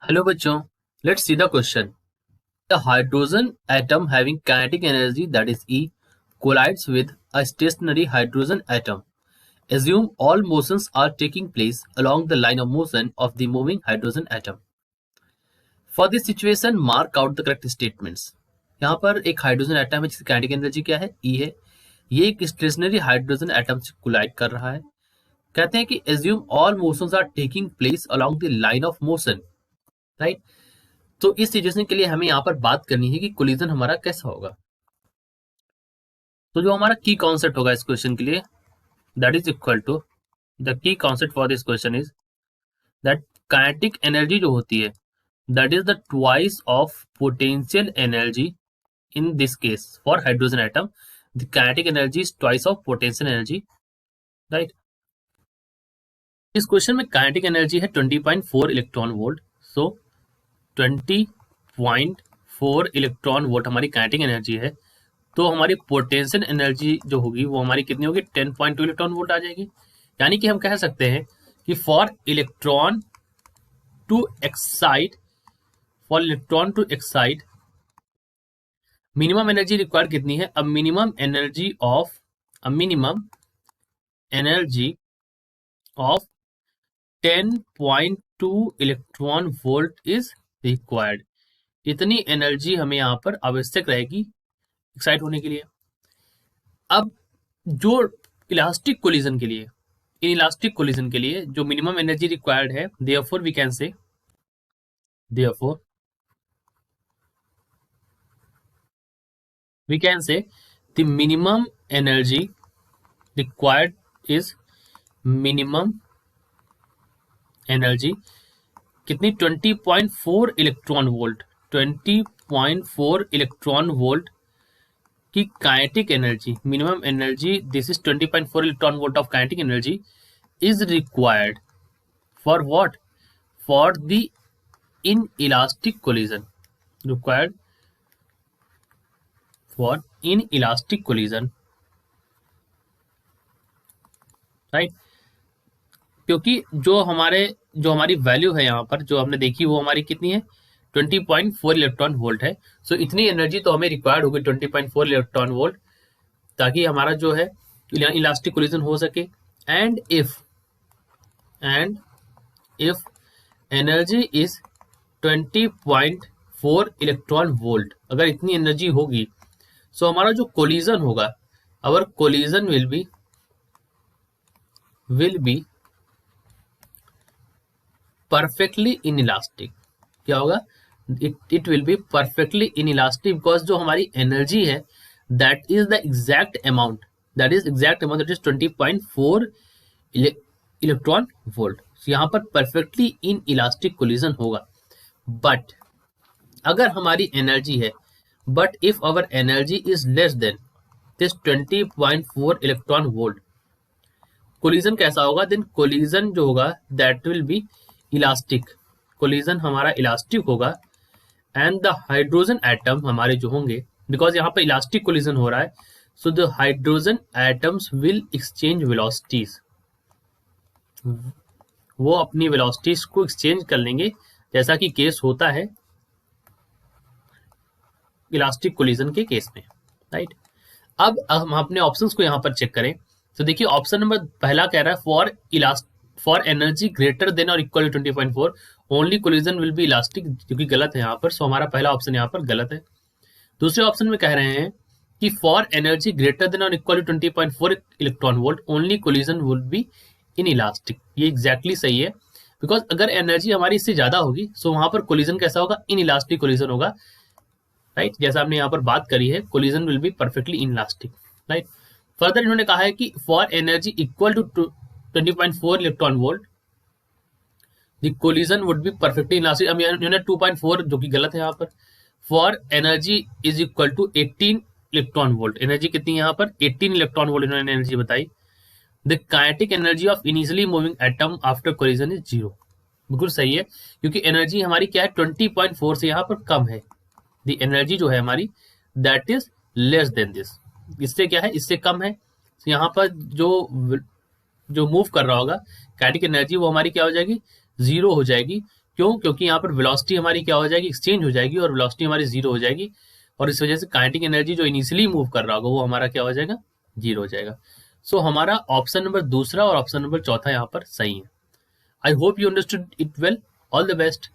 Hello बच्चों, let's see the question. A hydrogen atom having kinetic energy that is E collides with a stationary hydrogen atom. Assume all motions are taking place along the line of motion of the moving hydrogen atom. For this situation, mark out the correct statements. यहाँ पर एक hydrogen atom है जिसकी kinetic energy क्या है? E है। ये एक स्टेशनरी हाइड्रोजन एटम से कोलाइड कर रहा है। कहते हैं कि assume all motions are taking place along the line of motion, right? तो इस सिचुएशन के लिए हमें यहाँ पर बात करनी है कि कोलिजन हमारा कैसा होगा। तो जो हमारा की कॉन्सेप्ट होगा इस क्वेश्चन के लिए, that is equal to the key concept for this question is that kinetic energy जो होती है that is the twice of potential energy in this case for hydrogen atom. The kinetic energy is twice of potential energy, right. इस question में kinetic energy है 20.4 electron volt. So 20.4 electron volt हमारी kinetic energy है, तो हमारी potential energy जो होगी वो हमारी कितनी होगी? 10.2 इलेक्ट्रॉन वोल्ट आ जाएगी। यानी कि हम कह सकते हैं कि for electron to excite minimum energy required कितनी है? A minimum energy of 10.2 electron volt is required. इतनी एनर्जी हमें यहाँ पर आवश्यक रहेगी एक्साइट होने के लिए। अब जो इलास्टिक कोलिजन के लिए, इन इलास्टिक कोलिजन के लिए जो मिनिमम एनर्जी रिक्वायर्ड है, therefore we can say the minimum energy required is minimum energy कितनी? 20.4 इलेक्ट्रॉन वोल्ट। 20.4 इलेक्ट्रॉन वोल्ट की kinetic energy, minimum energy, this is 20.4 electron volt of kinetic energy is required for what? For the inelastic collision. Required for inelastic collision, right. क्योंकि जो हमारी value है यहाँ पर जो हमने देखी वो हमारी कितनी है? 20.4 इलेक्ट्रॉन वोल्ट है। सो इतनी एनर्जी तो हमें रिक्वायर्ड होगी 20.4 इलेक्ट्रॉन वोल्ट, ताकि हमारा जो है इलास्टिक कोलिजन हो सके। And if energy is 20.4 electron volt, अगर इतनी एनर्जी होगी सो हमारा जो कोलिजन होगा, our collision will be perfectly inelastic. क्या होगा? It will be perfectly inelastic because जो हमारी एनर्जी है that is the exact amount that is 20.4 electron volt. यहाँ पर परफेक्टली इन इलास्टिक कोलिजन होगा। बट अगर हमारी एनर्जी है, but if our energy is less than this 20.4 electron volt, collision कैसा होगा? देन कोलिजन जो होगा that will be elastic. Collision हमारा इलास्टिक होगा एंड द हाइड्रोजन एटम हमारे जो होंगे, बिकॉज यहाँ पर इलास्टिक कोलिजन हो रहा है, so the hydrogen atoms will exchange velocities. वो अपनी वेलोसिटीज को एक्सचेंज कर लेंगे, जैसा कि केस होता है इलास्टिक कोलिजन के केस में, राइट। अब हम अपने ऑप्शंस को यहाँ पर चेक करें तो देखिए ऑप्शन नंबर पहला कह रहा है फॉर एनर्जी ग्रेटर देन और equal to 20.4 only collision will be elastic, जो कि गलत है यहाँ पर। सो हमारा पहला ऑप्शन यहाँ पर गलत है। दूसरे ऑप्शन में कह रहे हैं कि फॉर एनर्जी ग्रेटर देन और equal to 20.4 electron volt only collision would be inelastic. ये एग्जैक्टली सही है, बिकॉज अगर एनर्जी हमारी इससे ज्यादा होगी सो वहां पर कोलिजन कैसा होगा? इन इलास्टिक कोलिजन होगा, राइट। जैसा हमने यहाँ पर बात करी है, collision will be perfectly inelastic, right. Further इन्होंने कहा है कि for energy equal to 20.4 electron volt the collision would be perfectly elastic. अब इन्होंने 2.4 जो कि गलत है यहाँ पर। For energy is equal to 18 electron volt, energy कितनी है यहाँ पर? 18 इलेक्ट्रॉन वोल्ट इन्होंने एनर्जी बताई। The kinetic energy of initially moving atom after collision is 0। बिल्कुल सही है, क्योंकि एनर्जी हमारी क्या है? 20.4 से यहाँ पर कम है। द एनर्जी जो है हमारी that is less than this, इससे क्या है? इससे कम है। तो यहाँ पर जो मूव कर रहा होगा काइनेटिक एनर्जी वो हमारी क्या हो जाएगी? 0 हो जाएगी, क्यों? क्योंकि यहाँ पर वेलोसिटी हमारी क्या हो जाएगी, एक्सचेंज हो जाएगी और वेलोसिटी हमारी जीरो हो जाएगी, और इस वजह से काइनेटिक एनर्जी जो इनिशियली मूव कर रहा होगा वो हमारा क्या हो जाएगा, जीरो हो जाएगा। सो हमारा ऑप्शन नंबर दूसरा और ऑप्शन नंबर चौथा यहाँ पर सही है। I hope you understood it well. All the best.